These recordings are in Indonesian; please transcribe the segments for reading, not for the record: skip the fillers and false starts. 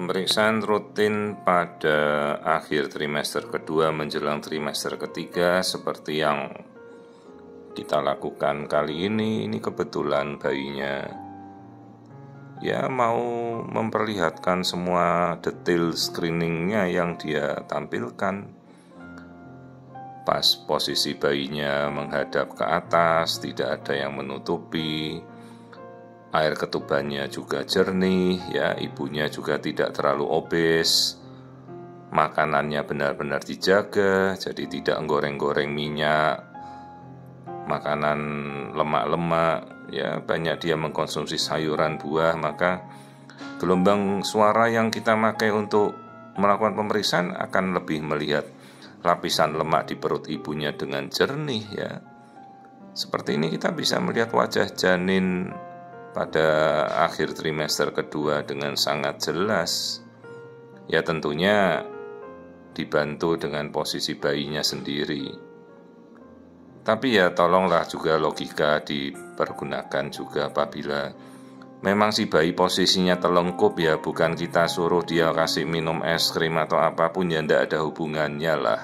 Pemeriksaan rutin pada akhir trimester kedua menjelang trimester ketiga seperti yang kita lakukan kali ini kebetulan bayinya ya mau memperlihatkan semua detail screeningnya yang dia tampilkan. Pas posisi bayinya menghadap ke atas, tidak ada yang menutupi. Air ketubannya juga jernih, ya, ibunya juga tidak terlalu obes. Makanannya benar-benar dijaga, jadi tidak goreng-goreng minyak, makanan lemak-lemak, ya, banyak dia mengkonsumsi sayuran, buah. Maka gelombang suara yang kita pakai untuk melakukan pemeriksaan akan lebih melihat lapisan lemak di perut ibunya dengan jernih, ya. Seperti ini kita bisa melihat wajah janin pada akhir trimester kedua dengan sangat jelas. Ya tentunya dibantu dengan posisi bayinya sendiri. Tapi ya tolonglah juga logika dipergunakan juga apabila memang si bayi posisinya telungkup, ya bukan kita suruh dia kasih minum es krim atau apapun, ya tidak ada hubungannya lah.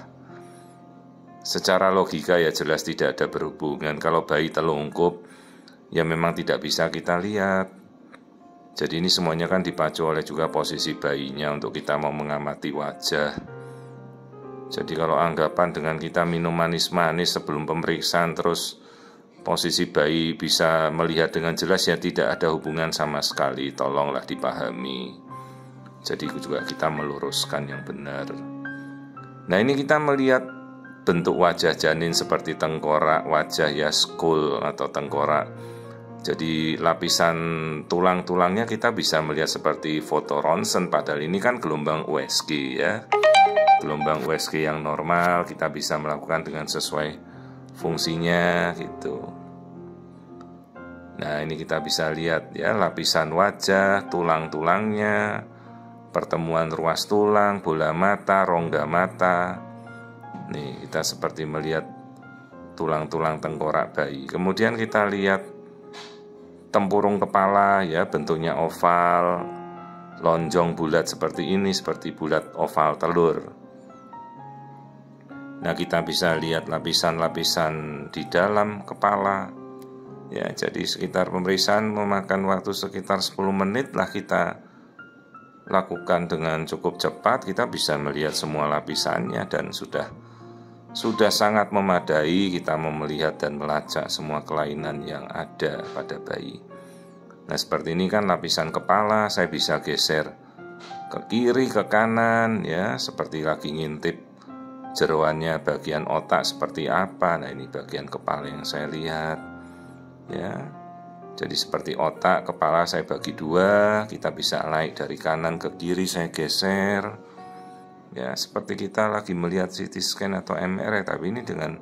Secara logika ya jelas tidak ada berhubungan. Kalau bayi telungkup ya memang tidak bisa kita lihat. Jadi ini semuanya kan dipacu oleh juga posisi bayinya untuk kita mau mengamati wajah. Jadi kalau anggapan dengan kita minum manis-manis sebelum pemeriksaan terus posisi bayi bisa melihat dengan jelas, ya tidak ada hubungan sama sekali. Tolonglah dipahami. Jadi juga kita meluruskan yang benar. Nah ini kita melihat bentuk wajah janin seperti tengkorak wajah, ya skull atau tengkorak. Jadi lapisan tulang-tulangnya kita bisa melihat seperti foto ronsen, padahal ini kan gelombang USG, ya. Gelombang USG yang normal kita bisa melakukan dengan sesuai fungsinya gitu. Nah ini kita bisa lihat ya lapisan wajah, tulang-tulangnya, pertemuan ruas tulang, bola mata, rongga mata. Nih kita seperti melihat tulang-tulang tengkorak bayi. Kemudian kita lihat tempurung kepala, ya bentuknya oval, lonjong bulat seperti ini, seperti bulat oval telur. Nah kita bisa lihat lapisan-lapisan di dalam kepala. Ya jadi sekitar pemeriksaan memakan waktu sekitar 10 menit lah kita lakukan dengan cukup cepat. Kita bisa melihat semua lapisannya dan sudah sangat memadai kita mau melihat dan melacak semua kelainan yang ada pada bayi. Nah seperti ini kan lapisan kepala, saya bisa geser ke kiri, ke kanan, ya seperti lagi ngintip jeroannya bagian otak seperti apa. Nah ini bagian kepala yang saya lihat, ya. Jadi seperti otak, kepala saya bagi dua, kita bisa naik dari kanan ke kiri, saya geser. Ya, seperti kita lagi melihat CT scan atau MRI, tapi ini dengan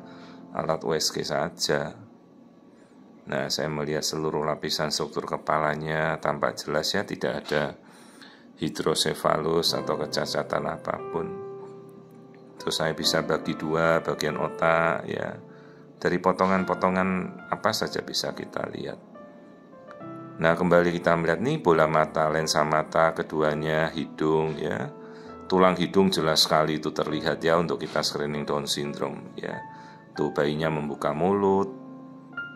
alat USG saja. Nah, saya melihat seluruh lapisan struktur kepalanya tampak jelas, ya, tidak ada hidrosefalus atau kecacatan apapun. Terus saya bisa bagi dua bagian otak, ya. Dari potongan-potongan apa saja bisa kita lihat. Nah, kembali kita melihat nih bola mata, lensa mata, keduanya, hidung, ya. Tulang hidung jelas sekali itu terlihat, ya, untuk kita screening Down syndrome, ya. Tuh bayinya membuka mulut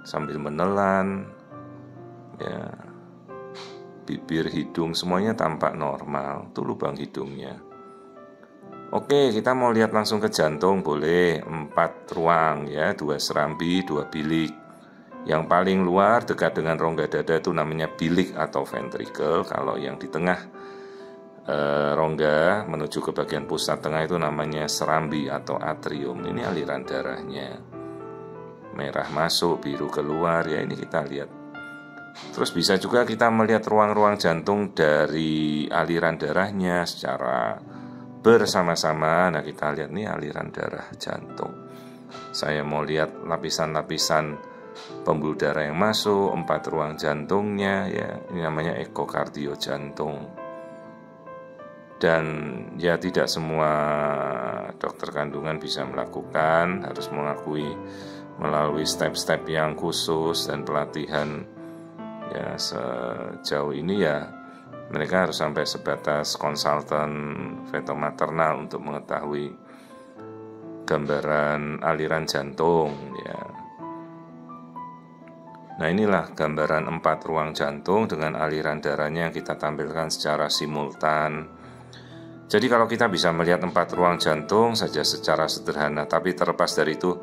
sambil menelan, ya. Bibir, hidung semuanya tampak normal. Tuh lubang hidungnya. Oke, kita mau lihat langsung ke jantung, boleh. 4 ruang, ya, 2 serambi, 2 bilik. Yang paling luar dekat dengan rongga dada itu namanya bilik atau ventricle. Kalau yang di tengah rongga menuju ke bagian pusat tengah itu namanya serambi atau atrium. Ini aliran darahnya, merah masuk, biru keluar, ya ini kita lihat. Terus bisa juga kita melihat ruang-ruang jantung dari aliran darahnya secara bersama-sama. Nah kita lihat nih aliran darah jantung. Saya mau lihat lapisan-lapisan pembuluh darah yang masuk, 4 ruang jantungnya, ya ini namanya ekokardio jantung. Dan ya tidak semua dokter kandungan bisa melakukan, harus mengakui melalui step-step yang khusus dan pelatihan. Ya sejauh ini ya Mereka harus sampai sebatas konsultan feto-maternal untuk mengetahui gambaran aliran jantung ya. Nah, inilah gambaran 4 ruang jantung dengan aliran darahnya yang kita tampilkan secara simultan. Jadi kalau kita bisa melihat 4 ruang jantung saja secara sederhana, tapi terlepas dari itu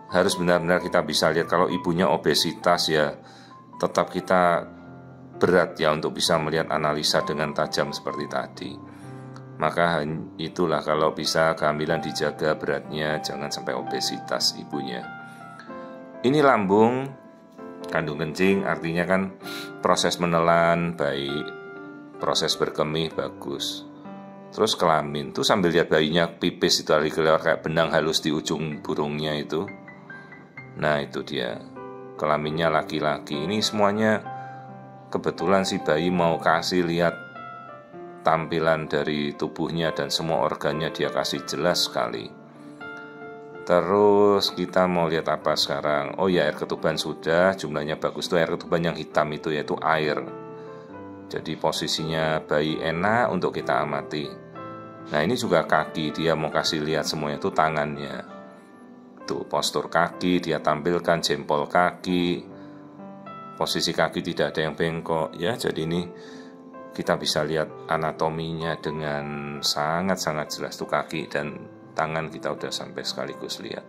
harus benar-benar kita bisa lihat. Kalau ibunya obesitas ya tetap kita berat ya untuk bisa melihat analisa dengan tajam seperti tadi. Maka itulah kalau bisa kehamilan dijaga beratnya, jangan sampai obesitas ibunya. Ini lambung, kandung kencing, artinya kan proses menelan baik, proses berkemih bagus. Terus kelamin tuh sambil lihat bayinya pipis itu lagi keluar kayak benang halus di ujung burungnya itu. Nah itu dia, kelaminnya laki-laki. Ini semuanya kebetulan si bayi mau kasih lihat tampilan dari tubuhnya dan semua organnya dia kasih jelas sekali. Terus kita mau lihat apa sekarang? Oh ya, air ketuban sudah, jumlahnya bagus. Tuh air ketuban yang hitam itu yaitu air. Jadi posisinya bayi enak untuk kita amati. Nah ini juga kaki, dia mau kasih lihat semuanya itu tangannya. Tuh postur kaki dia tampilkan, jempol kaki, posisi kaki tidak ada yang bengkok ya. Jadi ini kita bisa lihat anatominya dengan sangat-sangat jelas. Tuh kaki dan tangan kita udah sampai sekaligus lihat.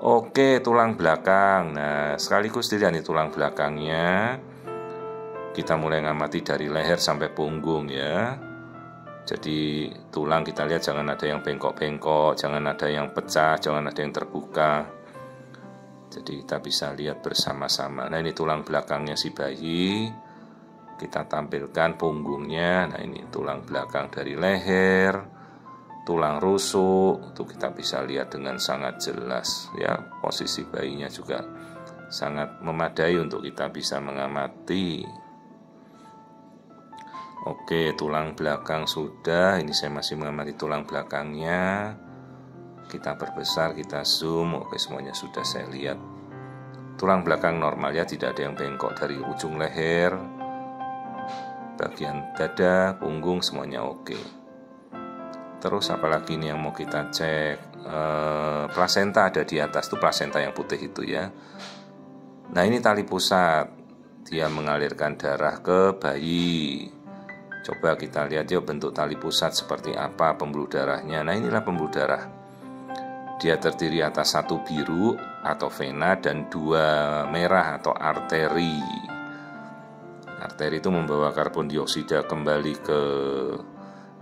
Oke, tulang belakang. Nah, sekaligus dilihat nih tulang belakangnya. Kita mulai ngamati dari leher sampai punggung ya. Jadi tulang kita lihat jangan ada yang bengkok-bengkok, jangan ada yang pecah, jangan ada yang terbuka. Jadi kita bisa lihat bersama-sama. Nah, ini tulang belakangnya si bayi. Kita tampilkan punggungnya. Nah, ini tulang belakang dari leher, tulang rusuk, itu kita bisa lihat dengan sangat jelas ya. Posisi bayinya juga sangat memadai untuk kita bisa mengamati. Oke, tulang belakang sudah. Ini saya masih mengamati tulang belakangnya. Kita perbesar, kita zoom. Oke, semuanya sudah saya lihat. Tulang belakang normal ya, tidak ada yang bengkok dari ujung leher, bagian dada, punggung, semuanya oke. Terus apalagi ini yang mau kita cek? Plasenta ada di atas, tuh plasenta yang putih itu ya. Nah ini tali pusat, dia mengalirkan darah ke bayi. Coba kita lihat ya bentuk tali pusat seperti apa pembuluh darahnya. Nah inilah pembuluh darah. Dia terdiri atas 1 biru atau vena dan 2 merah atau arteri. Arteri itu membawa karbon dioksida kembali ke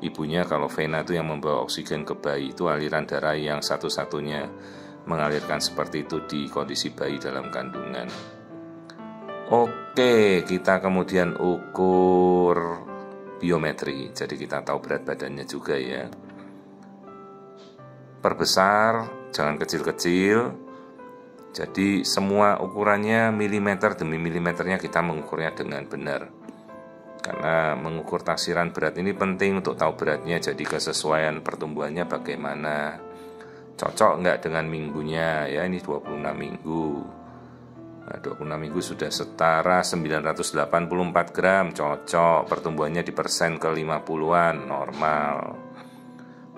ibunya. Kalau vena itu yang membawa oksigen ke bayi. Itu aliran darah yang satu-satunya mengalirkan seperti itu di kondisi bayi dalam kandungan. Oke, kita kemudian ukur biometri. Jadi kita tahu berat badannya juga ya. Perbesar, jangan kecil-kecil. Jadi semua ukurannya milimeter demi milimeternya kita mengukurnya dengan benar. Karena mengukur taksiran berat ini penting untuk tahu beratnya. Jadi kesesuaian pertumbuhannya bagaimana, cocok enggak dengan minggunya ya. Ini 26 minggu. Nah, 26 minggu sudah setara 984 gram, cocok. Pertumbuhannya di persen ke 50-an, normal.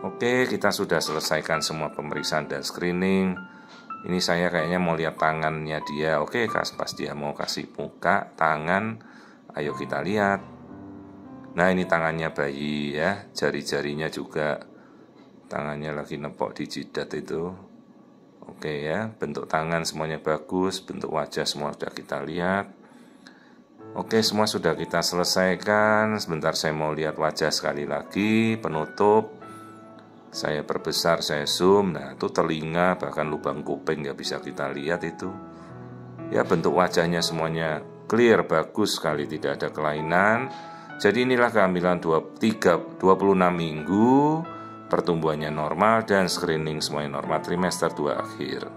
Oke, kita sudah selesaikan semua pemeriksaan dan screening. Ini saya kayaknya mau lihat tangannya dia. Oke, pas dia mau kasih muka, tangan, ayo kita lihat. Nah, ini tangannya bayi ya, jari-jarinya juga. Tangannya lagi nepok di jidat itu. Oke ya, bentuk tangan semuanya bagus, bentuk wajah semua sudah kita lihat. Oke, semua sudah kita selesaikan. Sebentar saya mau lihat wajah sekali lagi, penutup. Saya perbesar, saya zoom. Nah, itu telinga, bahkan lubang kuping nggak bisa kita lihat itu. Ya, bentuk wajahnya semuanya clear, bagus sekali, tidak ada kelainan. Jadi inilah kehamilan 26 minggu, pertumbuhannya normal dan screening semuanya normal, trimester 2 akhir.